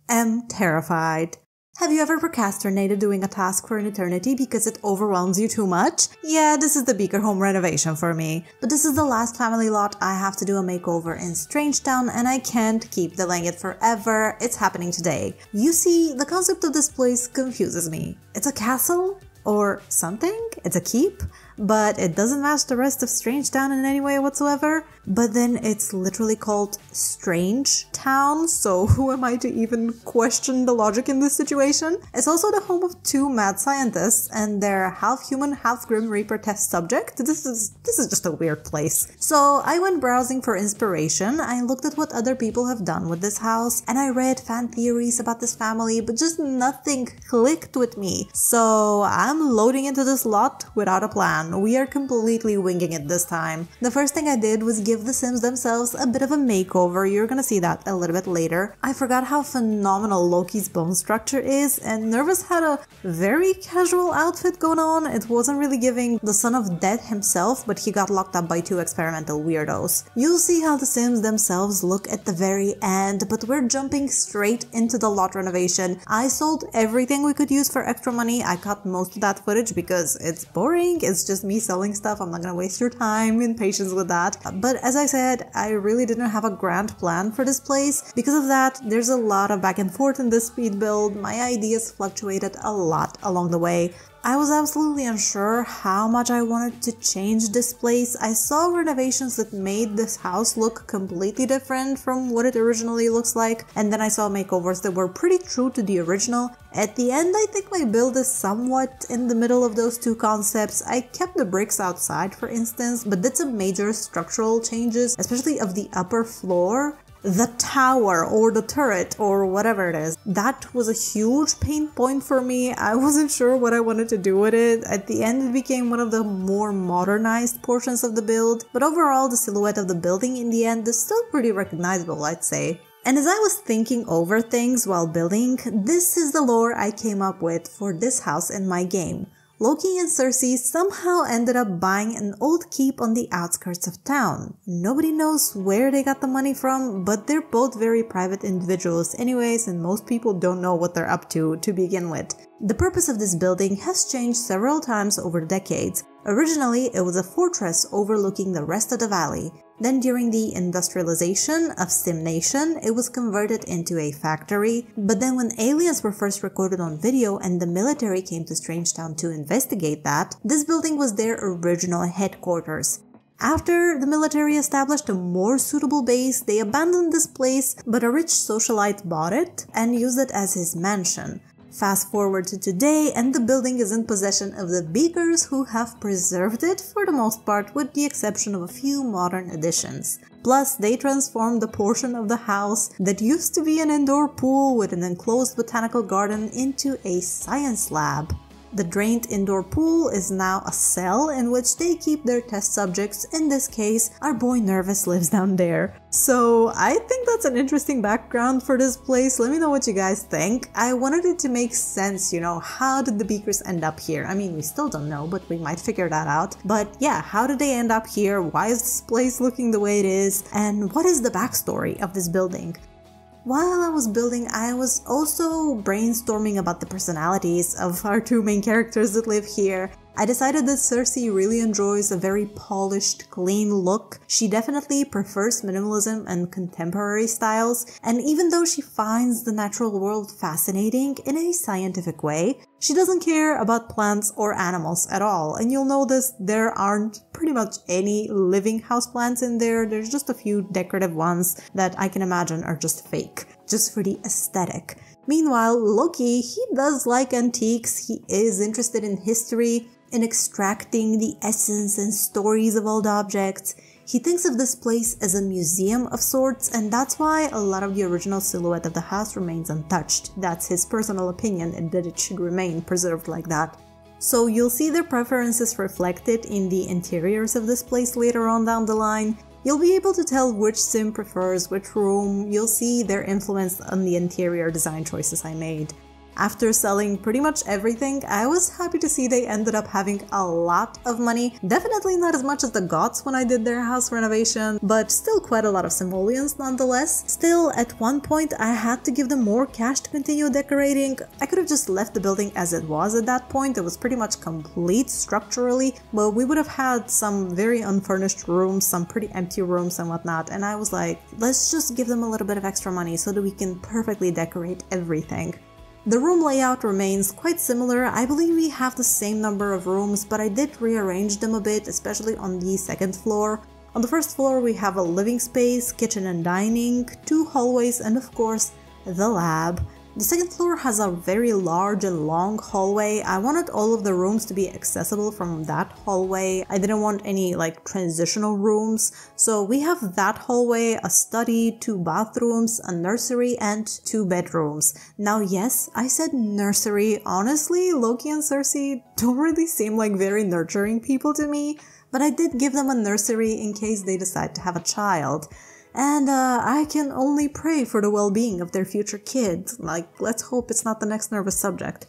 am terrified. Have you ever procrastinated doing a task for an eternity because it overwhelms you too much? Yeah, this is the Beaker home renovation for me. But this is the last family lot I have to do a makeover in Strangetown, and I can't keep delaying it forever. It's happening today. You see, the concept of this place confuses me. It's a castle? Or something? It's a keep? But it doesn't match the rest of Strangetown in any way whatsoever. But then it's literally called Strangetown, so who am I to even question the logic in this situation? It's also the home of two mad scientists and their half-human, half-grim Reaper test subject. This is just a weird place. So I went browsing for inspiration, I looked at what other people have done with this house, and I read fan theories about this family, but just nothing clicked with me. So I'm loading into this lot without a plan. We are completely winging it this time. The first thing I did was give the Sims themselves a bit of a makeover. You're gonna see that a little bit later. I forgot how phenomenal Loki's bone structure is, and Nervous had a very casual outfit going on. It wasn't really giving the son of death himself, but he got locked up by two experimental weirdos. You'll see how the Sims themselves look at the very end, but we're jumping straight into the lot renovation. I sold everything we could use for extra money. I cut most of that footage because it's boring. It's just me selling stuff. I'm not gonna waste your time and patience with that. But as I said, I really didn't have a grand plan for this place. Because of that, there's a lot of back and forth in this speed build. My ideas fluctuated a lot along the way. I was absolutely unsure how much I wanted to change this place. I saw renovations that made this house look completely different from what it originally looks like, and then I saw makeovers that were pretty true to the original. At the end, I think my build is somewhat in the middle of those two concepts. I kept the bricks outside, for instance, but did some major structural changes, especially of the upper floor. The tower or the turret or whatever it is. That was a huge pain point for me. I wasn't sure what I wanted to do with it. At the end, it became one of the more modernized portions of the build, but overall the silhouette of the building in the end is still pretty recognizable, I'd say. And as I was thinking over things while building, this is the lore I came up with for this house in my game. Loki and Circe somehow ended up buying an old keep on the outskirts of town. Nobody knows where they got the money from, but they're both very private individuals anyways, and most people don't know what they're up to begin with. The purpose of this building has changed several times over the decades. Originally, it was a fortress overlooking the rest of the valley. Then during the industrialization of Sim Nation, it was converted into a factory. But then when aliens were first recorded on video and the military came to Strangetown to investigate that, this building was their original headquarters. After the military established a more suitable base, they abandoned this place, but a rich socialite bought it and used it as his mansion. Fast forward to today, and the building is in possession of the Beakers, who have preserved it for the most part, with the exception of a few modern additions. Plus, they transformed the portion of the house that used to be an indoor pool with an enclosed botanical garden into a science lab. The drained indoor pool is now a cell in which they keep their test subjects. In this case, our boy Nervous lives down there. So I think that's an interesting background for this place. Let me know what you guys think. I wanted it to make sense, you know, how did the Beakers end up here? I mean, we still don't know, but we might figure that out. But yeah, how did they end up here? Why is this place looking the way it is? And what is the backstory of this building? While I was building, I was also brainstorming about the personalities of our two main characters that live here. I decided that Circe really enjoys a very polished, clean look. She definitely prefers minimalism and contemporary styles, and even though she finds the natural world fascinating in a scientific way, she doesn't care about plants or animals at all. And you'll notice there aren't pretty much any living houseplants in there. There's just a few decorative ones that I can imagine are just fake, just for the aesthetic. Meanwhile, Loki, he does like antiques. He is interested in history, in extracting the essence and stories of old objects. He thinks of this place as a museum of sorts, and that's why a lot of the original silhouette of the house remains untouched. That's his personal opinion, and that it should remain preserved like that. So you'll see their preferences reflected in the interiors of this place later on down the line. You'll be able to tell which sim prefers which room. You'll see their influence on the interior design choices I made. After selling pretty much everything, I was happy to see they ended up having a lot of money. Definitely not as much as the Goths when I did their house renovation, but still quite a lot of simoleons nonetheless. Still, at one point I had to give them more cash to continue decorating. I could have just left the building as it was at that point. It was pretty much complete structurally, but we would have had some very unfurnished rooms, some pretty empty rooms and whatnot, and I was like, let's just give them a little bit of extra money so that we can perfectly decorate everything. The room layout remains quite similar. I believe we have the same number of rooms, but I did rearrange them a bit, especially on the second floor. On the first floor we have a living space, kitchen and dining, 2 hallways, and of course the lab. The second floor has a very large and long hallway. I wanted all of the rooms to be accessible from that hallway. I didn't want any like transitional rooms. So we have that hallway, a study, 2 bathrooms, a nursery, and 2 bedrooms. Now yes, I said nursery. Honestly, Loki and Circe don't really seem like very nurturing people to me, but I did give them a nursery in case they decide to have a child. And I can only pray for the well-being of their future kid. Like, let's hope it's not the next nervous subject.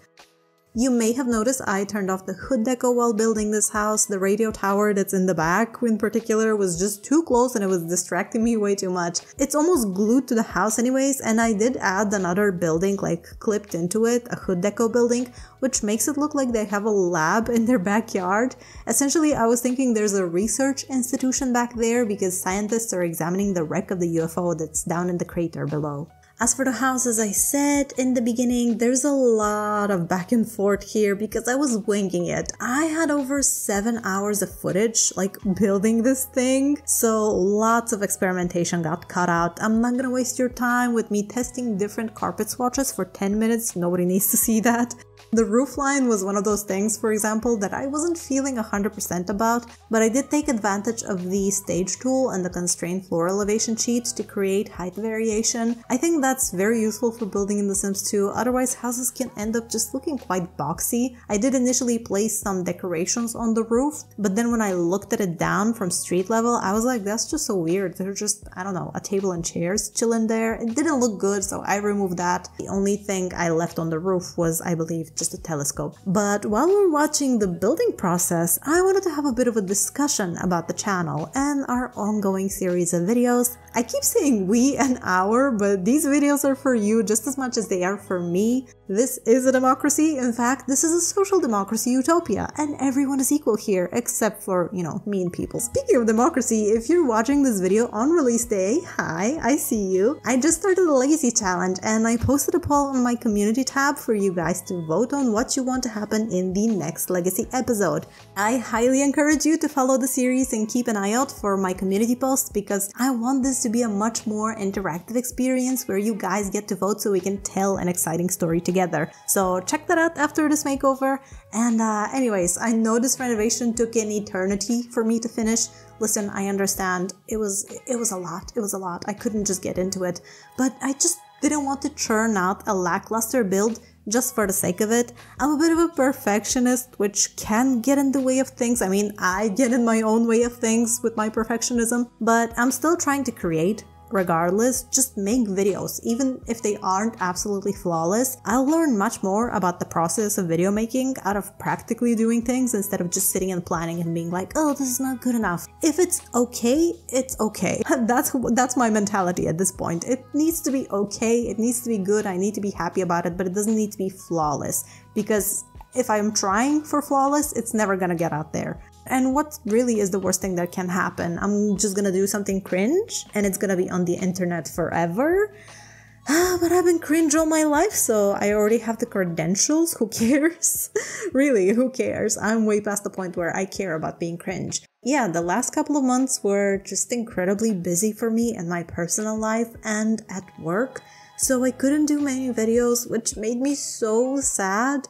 You may have noticed I turned off the hood deco while building this house. The radio tower that's in the back in particular was just too close and it was distracting me way too much. It's almost glued to the house anyways, and I did add another building like clipped into it, a hood deco building, which makes it look like they have a lab in their backyard. Essentially, I was thinking there's a research institution back there because scientists are examining the wreck of the UFO that's down in the crater below. As for the house, as I said in the beginning, there's a lot of back and forth here because I was winging it. I had over 7 hours of footage, like building this thing, so lots of experimentation got cut out. I'm not gonna waste your time with me testing different carpet swatches for 10 minutes, nobody needs to see that. The roofline was one of those things, for example, that I wasn't feeling 100% about, but I did take advantage of the stage tool and the constrained floor elevation sheet to create height variation. I think that's very useful for building in The Sims 2, otherwise houses can end up just looking quite boxy. I did initially place some decorations on the roof, but then when I looked at it down from street level, I was like, that's just so weird. They're just, I don't know, a table and chairs chilling there. It didn't look good, so I removed that. The only thing I left on the roof was, I believe, just a telescope. But while we're watching the building process, I wanted to have a bit of a discussion about the channel and our ongoing series of videos. I keep saying we and our, but these videos are for you just as much as they are for me. This is a democracy. In fact, this is a social democracy utopia, and everyone is equal here, except for, you know, mean people. Speaking of democracy, if you're watching this video on release day, hi, I see you. I just started a legacy challenge, and I posted a poll on my community tab for you guys to vote on what you want to happen in the next legacy episode. I highly encourage you to follow the series and keep an eye out for my community posts because I want this to be a much more interactive experience where you guys get to vote so we can tell an exciting story together. So check that out after this makeover. And anyways, I know this renovation took an eternity for me to finish. Listen, I understand. It was a lot. I couldn't just get into it, but I just didn't want to churn out a lackluster build just for the sake of it. I'm a bit of a perfectionist, which can get in the way of things. I mean, I get in my own way of things with my perfectionism, but I'm still trying to create. Regardless, just make videos. Even if they aren't absolutely flawless, I'll learn much more about the process of video making out of practically doing things instead of just sitting and planning and being like, oh, this is not good enough. If it's okay, it's okay. That's my mentality at this point. It needs to be okay, it needs to be good, I need to be happy about it, but it doesn't need to be flawless, because if I'm trying for flawless, it's never gonna get out there. And what really is the worst thing that can happen? I'm just gonna do something cringe and it's gonna be on the internet forever. But I've been cringe all my life, so I already have the credentials. Who cares? Really, who cares? I'm way past the point where I care about being cringe. Yeah, the last couple of months were just incredibly busy for me in my personal life and at work, so I couldn't do many videos, which made me so sad.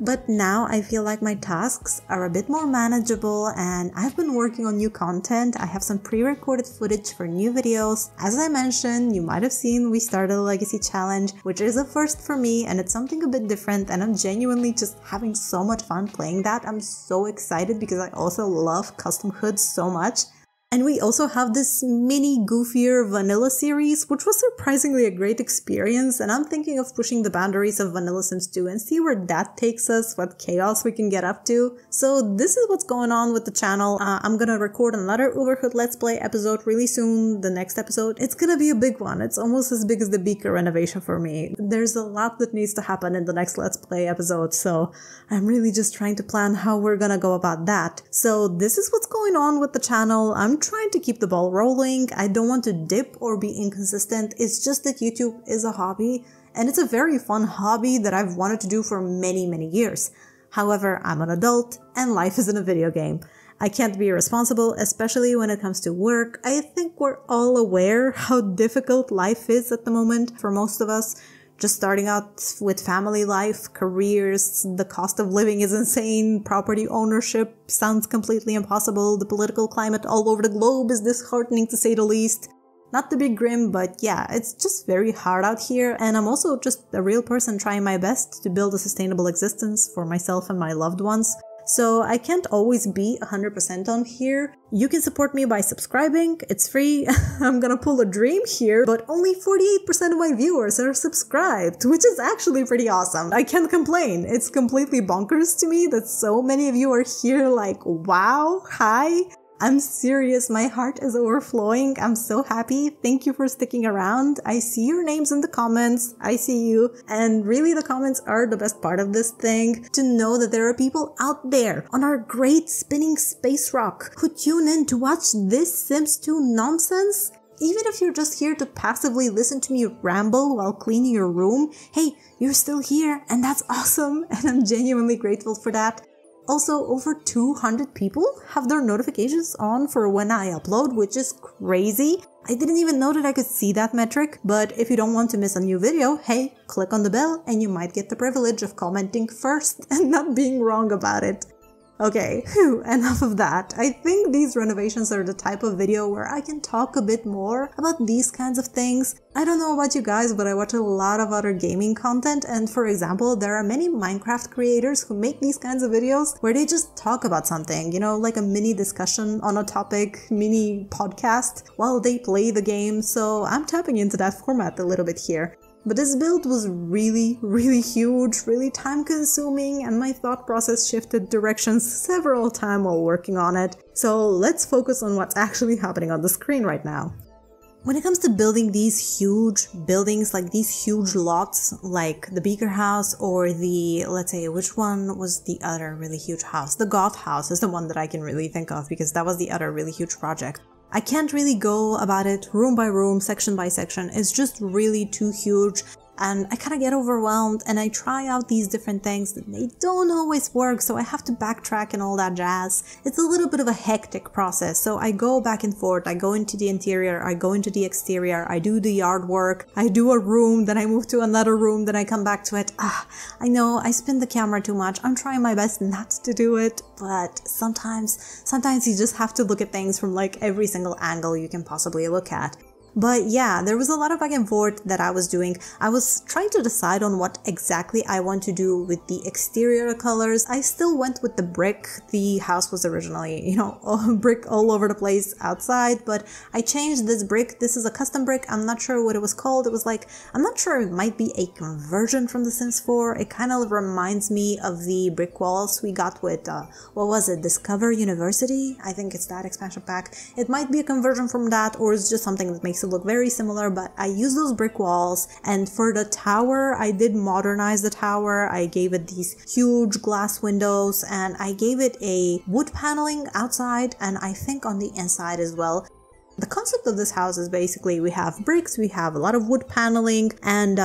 But now I feel like my tasks are a bit more manageable and I've been working on new content. I have some pre-recorded footage for new videos. As I mentioned, you might have seen we started a legacy challenge, which is a first for me and it's something a bit different, and I'm genuinely just having so much fun playing that. I'm so excited because I also love custom hoods so much. And we also have this mini goofier vanilla series, which was surprisingly a great experience, and I'm thinking of pushing the boundaries of Vanilla Sims 2 and see where that takes us, what chaos we can get up to. So this is what's going on with the channel. I'm gonna record another Uberhood Let's Play episode really soon, the next episode. It's gonna be a big one. It's almost as big as the Beaker renovation for me. There's a lot that needs to happen in the next Let's Play episode, so I'm really just trying to plan how we're gonna go about that. So this is what's going on with the channel. I'm trying to keep the ball rolling. I don't want to dip or be inconsistent. It's just that YouTube is a hobby, and it's a very fun hobby that I've wanted to do for many years. However, I'm an adult and life isn't a video game. I can't be irresponsible, especially when it comes to work. I think we're all aware how difficult life is at the moment for most of us. Just starting out with family life, careers, the cost of living is insane, property ownership sounds completely impossible, the political climate all over the globe is disheartening to say the least. Not to be grim, but yeah, it's just very hard out here, and I'm also just a real person trying my best to build a sustainable existence for myself and my loved ones. So I can't always be 100% on here. You can support me by subscribing, it's free. I'm gonna pull a dream here, but only 48% of my viewers are subscribed, which is actually pretty awesome. I can't complain. It's completely bonkers to me that so many of you are here like, wow, hi. I'm serious, my heart is overflowing. I'm so happy. Thank you for sticking around. I see your names in the comments. I see you. And really the comments are the best part of this thing. To know that there are people out there on our great spinning space rock who tune in to watch this Sims 2 nonsense. Even if you're just here to passively listen to me ramble while cleaning your room, hey, you're still here and that's awesome. And I'm genuinely grateful for that. Also, over 200 people have their notifications on for when I upload, which is crazy. I didn't even know that I could see that metric, but if you don't want to miss a new video, hey, click on the bell and you might get the privilege of commenting first and not being wrong about it. Okay, enough of that. I think these renovations are the type of video where I can talk a bit more about these kinds of things. I don't know about you guys, but I watch a lot of other gaming content, and for example, there are many Minecraft creators who make these kinds of videos where they just talk about something, you know, like a mini discussion on a topic, mini podcast, while they play the game, so I'm tapping into that format a little bit here. But this build was really huge, really time consuming, and my thought process shifted directions several times while working on it. So let's focus on what's actually happening on the screen right now. When it comes to building these huge buildings, like these huge lots, like the Beaker house or the, let's say, which one was the other really huge house? The Goth house is the one that I can really think of because that was the other really huge project. I can't really go about it room by room, section by section. It's just really too huge. And I kind of get overwhelmed and I try out these different things that they don't always work, so I have to backtrack and all that jazz. It's a little bit of a hectic process, so I go back and forth, I go into the interior, I go into the exterior, I do the yard work, I do a room, then I move to another room, then I come back to it. I know I spin the camera too much, I'm trying my best not to do it, but sometimes you just have to look at things from like every single angle you can possibly look at. But yeah, there was a lot of back and forth that I was doing. I was trying to decide on what exactly I want to do with the exterior colors. I still went with the brick. The house was originally, you know, brick all over the place outside, but I changed this brick. This is a custom brick. I'm not sure what it was called. It was like, I'm not sure, it might be a conversion from The Sims 4. It kind of reminds me of the brick walls we got with, what was it, Discover University? I think it's that expansion pack. It might be a conversion from that, or it's just something that makes it look very similar, but I use those brick walls. And for the tower, I did modernize the tower. I gave it these huge glass windows and I gave it a wood paneling outside and I think on the inside as well. The concept of this house is basically we have bricks, we have a lot of wood paneling, and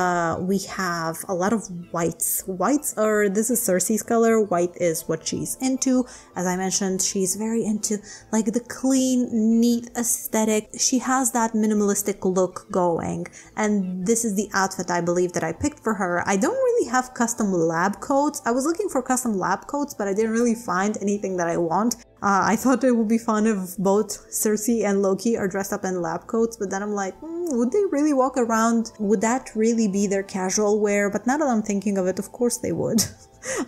we have a lot of whites. Whites are, this is Circe's color, white is what she's into. As I mentioned, she's very into like the clean, neat aesthetic. She has that minimalistic look going, and this is the outfit I believe that I picked for her. I don't really have custom lab coats. I was looking for custom lab coats, but I didn't really find anything that I want. I thought it would be fun if both Circe and Loki are dressed up in lab coats, but then I'm like, would they really walk around? Would that really be their casual wear? But now that I'm thinking of it, of course they would.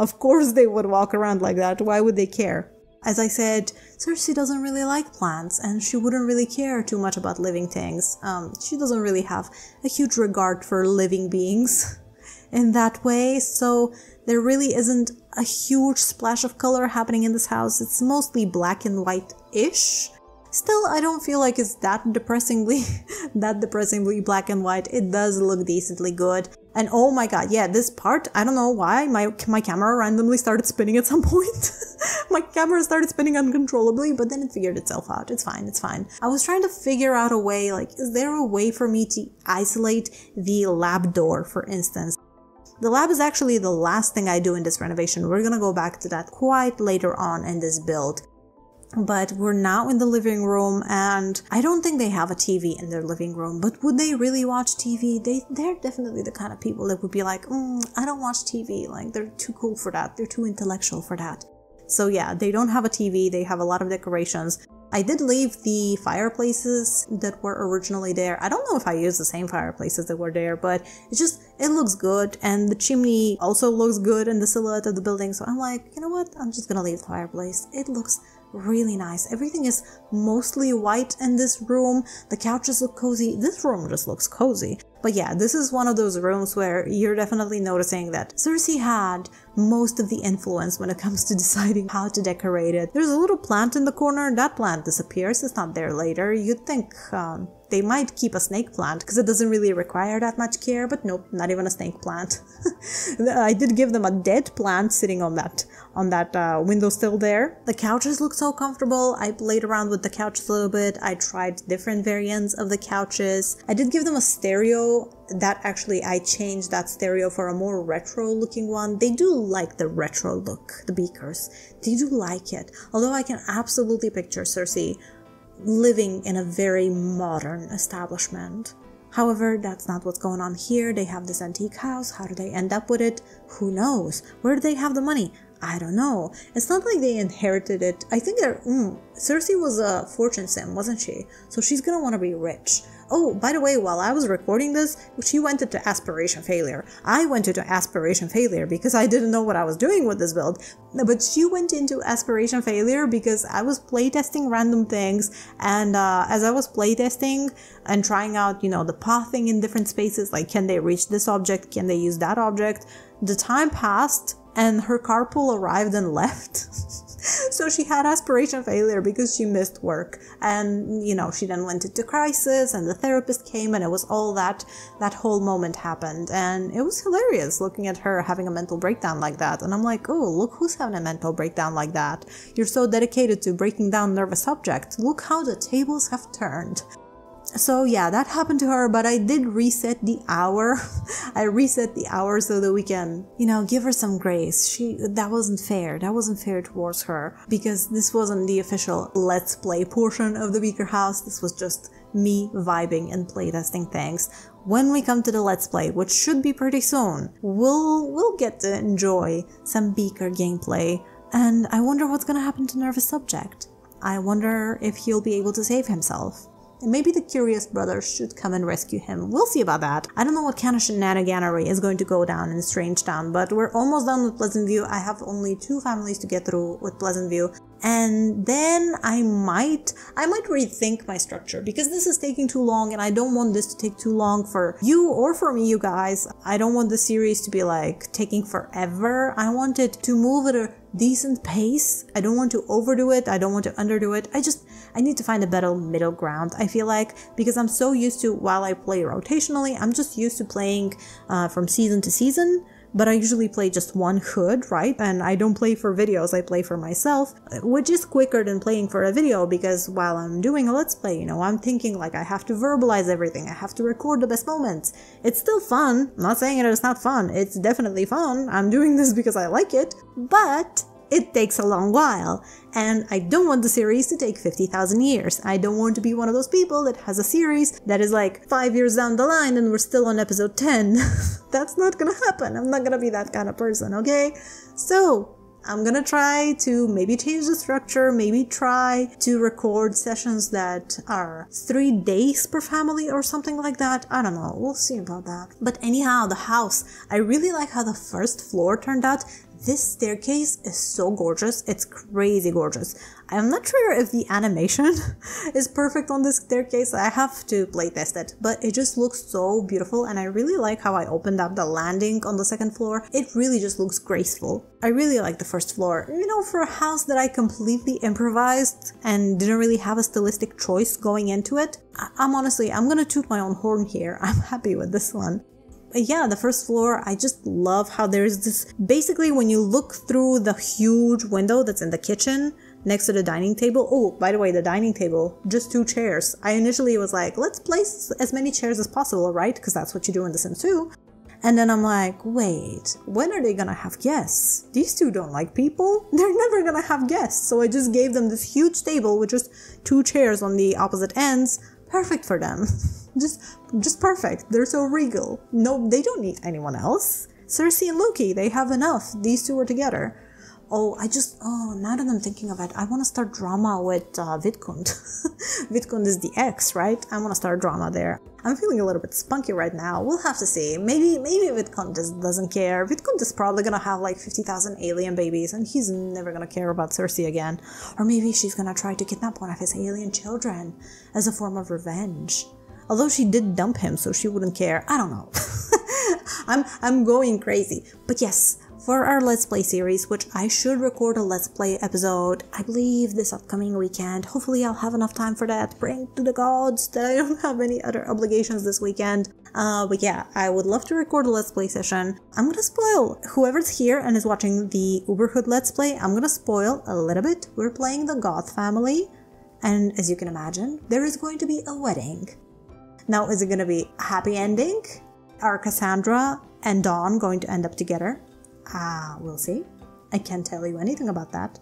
Of course they would walk around like that. Why would they care? As I said, Circe doesn't really like plants and she wouldn't really care too much about living things. She doesn't really have a huge regard for living beings in that way, so there really isn't a huge splash of color happening in this house. It's mostly black and white-ish. Still, I don't feel like it's that depressingly black and white. It does look decently good. And oh my god, yeah, this part, I don't know why, my camera randomly started spinning at some point. My camera started spinning uncontrollably, but then it figured itself out. It's fine, it's fine. I was trying to figure out a way, like, is there a way for me to isolate the lab door, for instance? The lab is actually the last thing I do in this renovation. We're gonna go back to that quite later on in this build. But we're now in the living room, and I don't think they have a TV in their living room, but would they really watch TV? They're definitely the kind of people that would be like, I don't watch TV, like they're too cool for that, they're too intellectual for that. So yeah, they don't have a TV, they have a lot of decorations. I did leave the fireplaces that were originally there. I don't know if I used the same fireplaces that were there, but it looks good, and the chimney also looks good in the silhouette of the building, so I'm like, you know what, I'm just gonna leave the fireplace. It looks really nice. Everything is mostly white in this room. The couches look cozy. This room just looks cozy. But yeah, this is one of those rooms where you're definitely noticing that Circe had most of the influence when it comes to deciding how to decorate it. There's a little plant in the corner. That plant disappears. It's not there later. You'd think they might keep a snake plant because it doesn't really require that much care, but nope, not even a snake plant. I did give them a dead plant sitting on that windowsill there. The couches look so comfortable. I played around with the couches a little bit. I tried different variants of the couches. I did give them a stereo. That actually, I changed that stereo for a more retro looking one. They do like the retro look, the Beakers. They do like it. Although I can absolutely picture Circe living in a very modern establishment. However, that's not what's going on here. They have this antique house. How do they end up with it? Who knows? Where do they have the money? I don't know. It's not like they inherited it. I think Circe was a fortune sim, wasn't she? So she's gonna want to be rich. Oh, by the way, while I was recording this, she went into Aspiration Failure. I went into Aspiration Failure because I didn't know what I was doing with this build. But she went into Aspiration Failure because I was playtesting random things, and as I was playtesting and trying out, the pathing in different spaces, like can they reach this object, can they use that object, the time passed and her carpool arrived and left. So she had Aspiration Failure because she missed work, and she then went into crisis, and the therapist came, and it was all that whole moment happened, and it was hilarious looking at her having a mental breakdown like that. And I'm like, oh, look who's having a mental breakdown like that. You're so dedicated to breaking down nervous subjects. Look how the tables have turned. So yeah, that happened to her, but I did reset the hour. I reset the hour so that we can, give her some grace. That wasn't fair. That wasn't fair towards her, because this wasn't the official Let's Play portion of the Beaker house. This was just me vibing and playtesting things. When we come to the Let's Play, which should be pretty soon, we'll get to enjoy some Beaker gameplay, and I wonder what's gonna happen to Nervous Subject. I wonder if he'll be able to save himself. And maybe the Curious brothers should come and rescue him. We'll see about that. I don't know what kind of shenaniganery is going to go down in Strangetown, but we're almost done with Pleasantview. I have only 2 families to get through with Pleasantview, and then I might rethink my structure, because this is taking too long, and I don't want this to take too long for you or for me, you guys. I don't want the series to be like taking forever. I want it to move at a decent pace. I don't want to overdo it. I don't want to underdo it. I need to find a better middle ground, I feel like, because I'm so used to, while I play rotationally, I'm just used to playing from season to season, but I usually play just one hood, right? And I don't play for videos, I play for myself, which is quicker than playing for a video, because while I'm doing a Let's Play, I'm thinking like I have to verbalize everything, I have to record the best moments. It's still fun. I'm not saying it's not fun. It's definitely fun. I'm doing this because I like it, but it takes a long while, and I don't want the series to take 50,000 years. I don't want to be one of those people that has a series that is like 5 years down the line and we're still on episode 10. That's not gonna happen. I'm not gonna be that kind of person, okay? So I'm gonna try to maybe change the structure, maybe try to record sessions that are 3 days per family or something like that. I don't know, we'll see about that. But anyhow, the house, I really like how the first floor turned out. This staircase is so gorgeous. It's crazy gorgeous. I'm not sure if the animation is perfect on this staircase. I have to playtest it, but it just looks so beautiful, and I really like how I opened up the landing on the second floor. It really just looks graceful. I really like the first floor. You know, for a house that I completely improvised and didn't really have a stylistic choice going into it, I'm gonna toot my own horn here. I'm happy with this one. Yeah, the first floor, I just love how there's this, basically when you look through the huge window that's in the kitchen next to the dining table. Oh, by the way, the dining table, just 2 chairs. I initially was like, let's place as many chairs as possible, right? Because that's what you do in The Sims 2. And then I'm like, wait, when are they gonna have guests? These two don't like people. They're never gonna have guests. So I just gave them this huge table with just 2 chairs on the opposite ends. Perfect for them. Just perfect. They're so regal. No, they don't need anyone else. Circe and Loki, they have enough. These two are together. Oh, now that I'm thinking of it, I want to start drama with Vidcund. Vidcund is the ex, right? I want to start drama there. I'm feeling a little bit spunky right now. We'll have to see. Maybe Vidcund just doesn't care. Vidcund is probably gonna have like 50,000 alien babies, and he's never gonna care about Circe again. Or maybe she's gonna try to kidnap one of his alien children as a form of revenge. Although she did dump him, so she wouldn't care. I don't know. I'm going crazy. But yes, for our Let's Play series, which I should record a Let's Play episode, I believe this upcoming weekend. Hopefully I'll have enough time for that. Praying to the gods that I don't have any other obligations this weekend. But yeah, I would love to record a Let's Play session. I'm gonna spoil whoever's here and is watching the Uberhood Let's Play. I'm gonna spoil a little bit. We're playing the Goth family, and as you can imagine, there is going to be a wedding. Now, is it going to be a happy ending? Are Cassandra and Dawn going to end up together? We'll see. I can't tell you anything about that.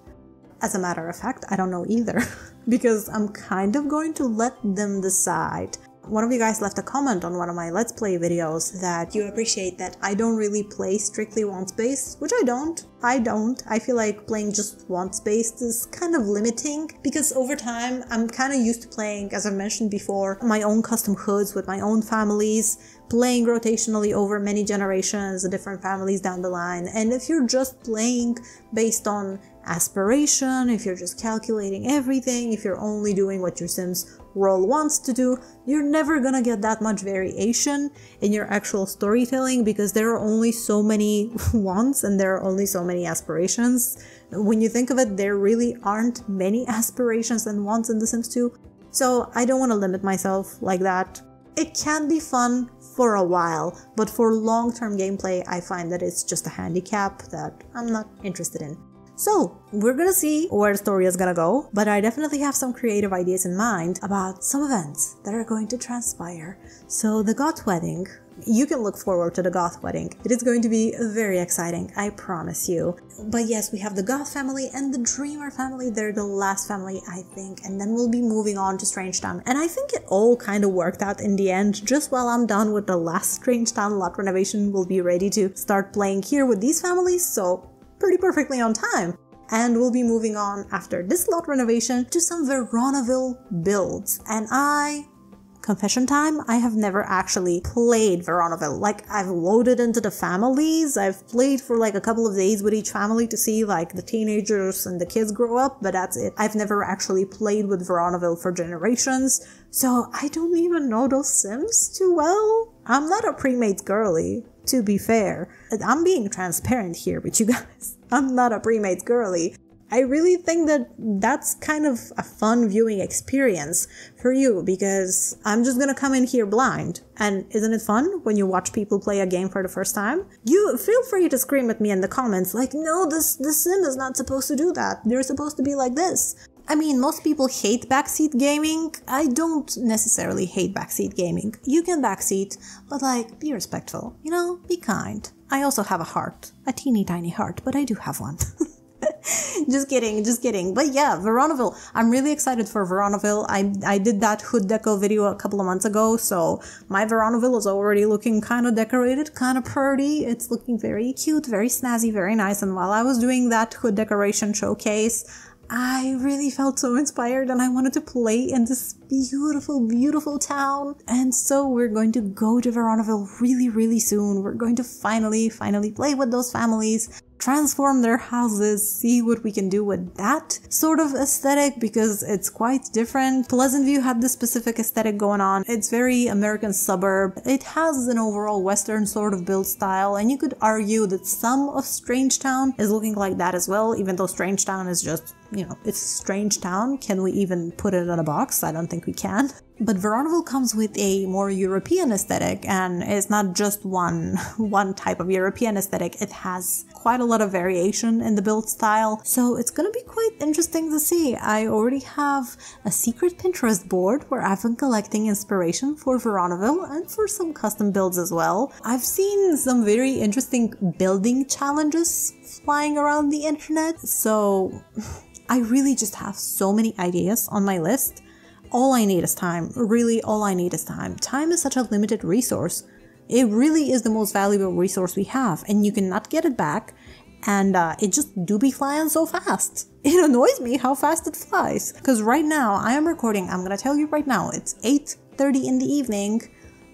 As a matter of fact, I don't know either, because I'm kind of going to let them decide. One of you guys left a comment on one of my Let's Play videos that you appreciate that I don't really play strictly once-based, which I don't. I feel like playing just once-based is kind of limiting, because over time I'm kind of used to playing, as I've mentioned before, my own custom hoods with my own families, playing rotationally over many generations, the different families down the line. And if you're just playing based on aspiration, if you're just calculating everything, if you're only doing what your Sims role wants to do, you're never gonna get that much variation in your actual storytelling, because there are only so many wants and there are only so many aspirations. When you think of it, there really aren't many aspirations and wants in The Sims 2, so I don't want to limit myself like that. It can be fun for a while, but for long-term gameplay, I find that it's just a handicap that I'm not interested in. So, we're gonna see where the story is gonna go, but I definitely have some creative ideas in mind about some events that are going to transpire. So, the Goth wedding, you can look forward to the Goth wedding. It is going to be very exciting, I promise you. But yes, we have the Goth family and the Dreamer family. They're the last family, I think, and then we'll be moving on to Strangetown. And I think it all kind of worked out in the end. Just while I'm done with the last Strangetown Lot Renovation, we'll be ready to start playing here with these families, so pretty perfectly on time. And we'll be moving on after this Lot Renovation to some Veronaville builds. And confession time, I have never actually played Veronaville. Like, I've loaded into the families, I've played for like a couple of days with each family to see like the teenagers and the kids grow up, but that's it. I've never actually played with Veronaville for generations, so I don't even know those Sims too well. I'm not a pre-made girly, to be fair. I'm being transparent here with you guys. I'm not a pre-made girly. I really think that that's kind of a fun viewing experience for you, because I'm just gonna come in here blind. And isn't it fun when you watch people play a game for the first time? You feel free to scream at me in the comments like, no, this Sim is not supposed to do that. They're supposed to be like this. I mean, most people hate backseat gaming. I don't necessarily hate backseat gaming. You can backseat, but like, be respectful, you know, be kind. I also have a heart. A teeny tiny heart, but I do have one. Just kidding. But yeah, Veronaville. I'm really excited for Veronaville. I did that hood deco video a couple of months ago, so my Veronaville is already looking kind of decorated, kind of pretty. It's looking very cute, very snazzy, very nice. And while I was doing that hood decoration showcase, I really felt so inspired and I wanted to play in this beautiful, beautiful town. And so we're going to go to Veronaville really, really soon. We're going to finally play with those families, transform their houses, see what we can do with that sort of aesthetic, because it's quite different. Pleasantview had this specific aesthetic going on. It's very American suburb. It has an overall Western sort of build style, and you could argue that some of Strangetown is looking like that as well, even though Strangetown is just, you know, it's Strangetown. Can we even put it in a box? I don't think we can. But Veronaville comes with a more European aesthetic, and it's not just one type of European aesthetic. It has quite a lot of variation in the build style, so it's gonna be quite interesting to see. I already have a secret Pinterest board where I've been collecting inspiration for Veronaville and for some custom builds as well. I've seen some very interesting building challenges flying around the internet, so I really just have so many ideas on my list. All I need is time. Really, all I need is time. Time is such a limited resource. It really is the most valuable resource we have, and you cannot get it back, and it just do be flying so fast. It annoys me how fast it flies, because right now I am recording, I'm gonna tell you right now, it's 8:30 in the evening.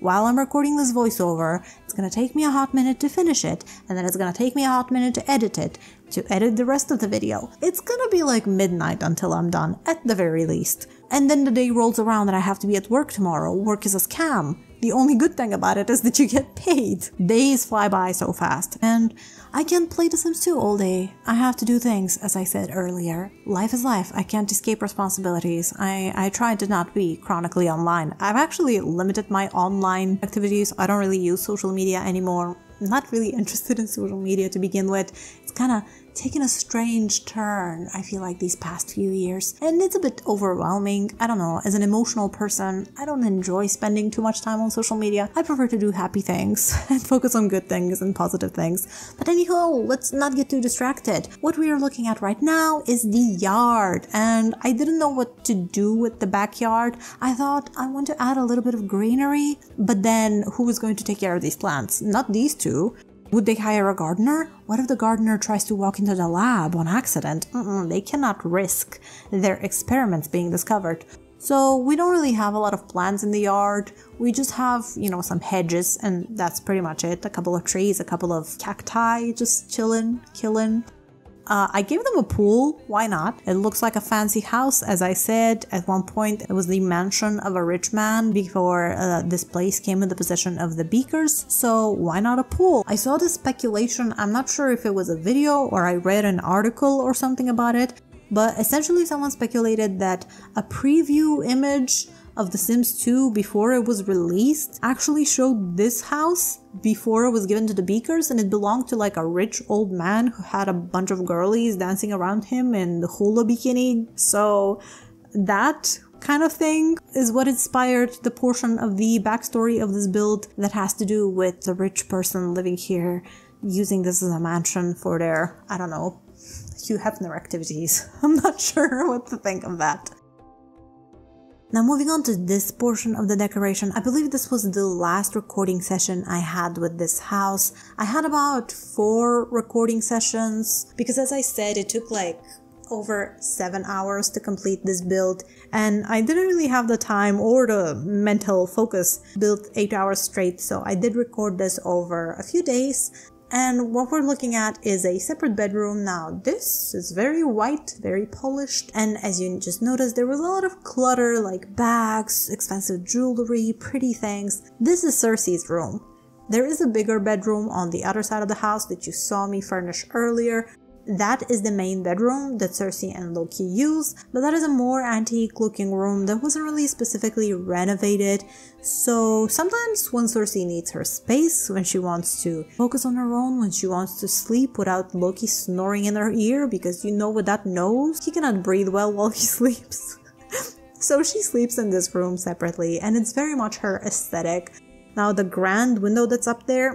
While I'm recording this voiceover, it's gonna take me a hot minute to finish it, and then it's gonna take me a hot minute to edit it, to edit the rest of the video. It's gonna be like midnight until I'm done, at the very least. And then the day rolls around and I have to be at work tomorrow. Work is a scam. The only good thing about it is that you get paid. Days fly by so fast, and I can't play The Sims 2 all day. I have to do things, as I said earlier. Life is life. I can't escape responsibilities. I try to not be chronically online. I've actually limited my online activities. I don't really use social media anymore. I'm not really interested in social media to begin with. It's kind of taken a strange turn, I feel like, these past few years, and it's a bit overwhelming. I don't know, as an emotional person, I don't enjoy spending too much time on social media. I prefer to do happy things and focus on good things and positive things. But anyhow, let's not get too distracted. What we are looking at right now is the yard, and I didn't know what to do with the backyard. I thought I want to add a little bit of greenery, but then who is going to take care of these plants? Not these two. Would they hire a gardener? What if the gardener tries to walk into the lab on accident? They cannot risk their experiments being discovered. So we don't really have a lot of plants in the yard. We just have, you know, some hedges, and that's pretty much it. A couple of trees, a couple of cacti just chilling. I gave them a pool, why not? It looks like a fancy house. As I said, at one point it was the mansion of a rich man before this place came in the possession of the Beakers, so why not a pool? I saw this speculation, I'm not sure if it was a video or I read an article or something about it, but essentially someone speculated that a preview image of The Sims 2 before it was released actually showed this house before it was given to the Beakers, and it belonged to like a rich old man who had a bunch of girlies dancing around him in the hula bikini. So that kind of thing is what inspired the portion of the backstory of this build that has to do with the rich person living here, using this as a mansion for their, I don't know, Hugh Hefner activities. I'm not sure what to think of that. Now moving on to this portion of the decoration, I believe this was the last recording session I had with this house. I had about 4 recording sessions because, as I said, it took like over 7 hours to complete this build, and I didn't really have the time or the mental focus to build 8 hours straight, so I did record this over a few days. And what we're looking at is a separate bedroom. Now this is very white, very polished, and as you just noticed, there was a lot of clutter, like bags, expensive jewelry, pretty things. This is Circe's room. There is a bigger bedroom on the other side of the house that you saw me furnish earlier. That is the main bedroom that Circe and Loki use, but that is a more antique looking room that wasn't really specifically renovated. So sometimes when Circe needs her space, when she wants to focus on her own, when she wants to sleep without Loki snoring in her ear, because you know what that knows, he cannot breathe well while he sleeps. So she sleeps in this room separately, and it's very much her aesthetic. Now the grand window that's up there,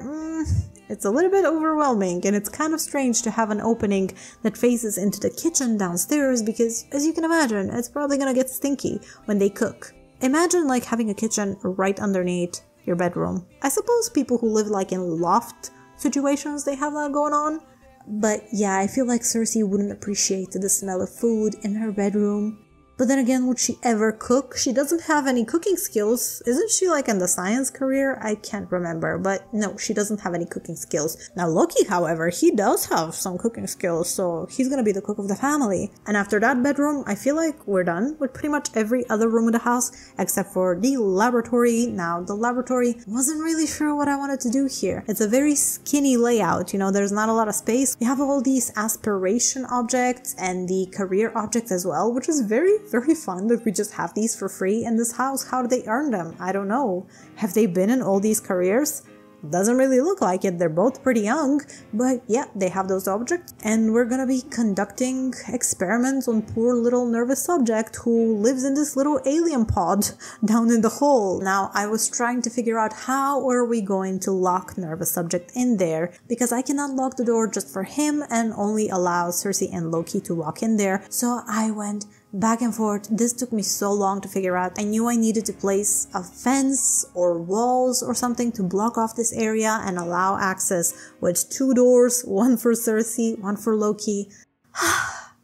it's a little bit overwhelming, and it's kind of strange to have an opening that faces into the kitchen downstairs because, as you can imagine, it's probably gonna get stinky when they cook. Imagine like having a kitchen right underneath your bedroom. I suppose people who live like in loft situations, they have that going on. But yeah, I feel like Circe wouldn't appreciate the smell of food in her bedroom. But then again, would she ever cook? She doesn't have any cooking skills. Isn't she like in the science career? I can't remember, but no, she doesn't have any cooking skills. Now Loki, however, he does have some cooking skills, so he's gonna be the cook of the family. And after that bedroom, I feel like we're done with pretty much every other room in the house, except for the laboratory. Now, the laboratory, wasn't really sure what I wanted to do here. It's a very skinny layout, you know, there's not a lot of space. We have all these aspiration objects and the career objects as well, which is very fun that we just have these for free in this house. How do they earn them? I don't know. Have they been in all these careers? Doesn't really look like it. They're both pretty young, but yeah, they have those objects. And we're gonna be conducting experiments on poor little nervous subject who lives in this little alien pod down in the hole. Now, I was trying to figure out how are we going to lock nervous subject in there, because I cannot lock the door just for him and only allow Circe and Loki to walk in there. So I went back and forth. This took me so long to figure out. I knew I needed to place a fence or walls or something to block off this area and allow access with 2 doors, one for Circe, one for Loki.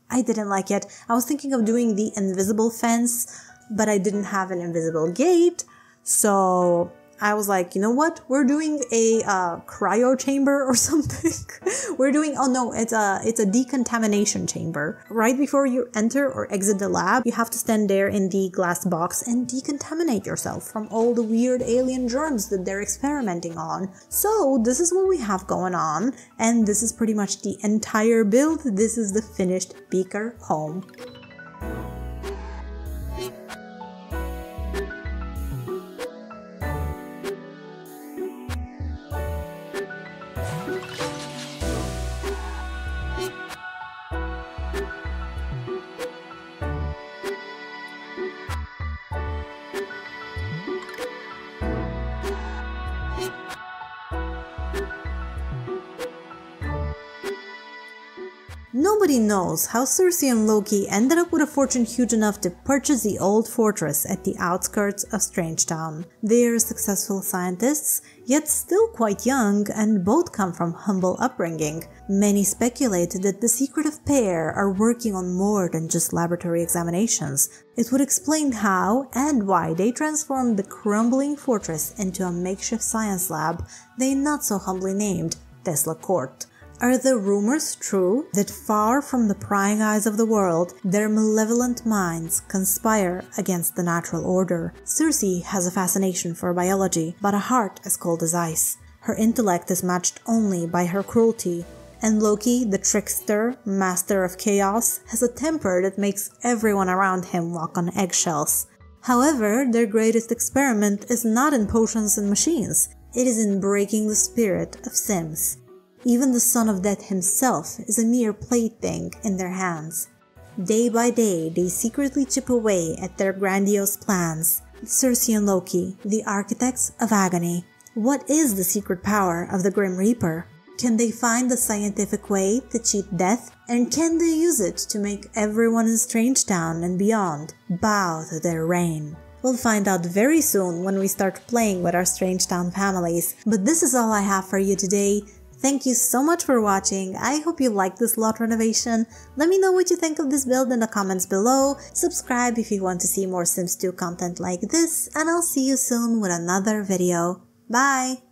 I didn't like it. I was thinking of doing the invisible fence, but I didn't have an invisible gate, so I was like, you know what? We're doing a cryo chamber or something. We're doing, oh no, it's a decontamination chamber. Right before you enter or exit the lab, you have to stand there in the glass box and decontaminate yourself from all the weird alien germs that they're experimenting on. So this is what we have going on, and this is pretty much the entire build. This is the finished Beaker home. Nobody knows how Circe and Loki ended up with a fortune huge enough to purchase the old fortress at the outskirts of Strangetown. They are successful scientists, yet still quite young, and both come from humble upbringing. Many speculate that the secretive pair are working on more than just laboratory examinations. It would explain how and why they transformed the crumbling fortress into a makeshift science lab they not so humbly named Tesla Court. Are the rumors true that far from the prying eyes of the world, their malevolent minds conspire against the natural order? Circe has a fascination for biology, but a heart as cold as ice. Her intellect is matched only by her cruelty. And Loki, the trickster, master of chaos, has a temper that makes everyone around him walk on eggshells. However, their greatest experiment is not in potions and machines. It is in breaking the spirit of Sims. Even the son of death himself is a mere plaything in their hands. Day by day, they secretly chip away at their grandiose plans. Circe and Loki, the architects of agony. What is the secret power of the Grim Reaper? Can they find the scientific way to cheat death? And can they use it to make everyone in Strangetown and beyond bow to their reign? We'll find out very soon when we start playing with our Strangetown families. But this is all I have for you today. Thank you so much for watching. I hope you liked this Lot renovation. Let me know what you think of this build in the comments below. Subscribe if you want to see more Sims 2 content like this, and I'll see you soon with another video. Bye!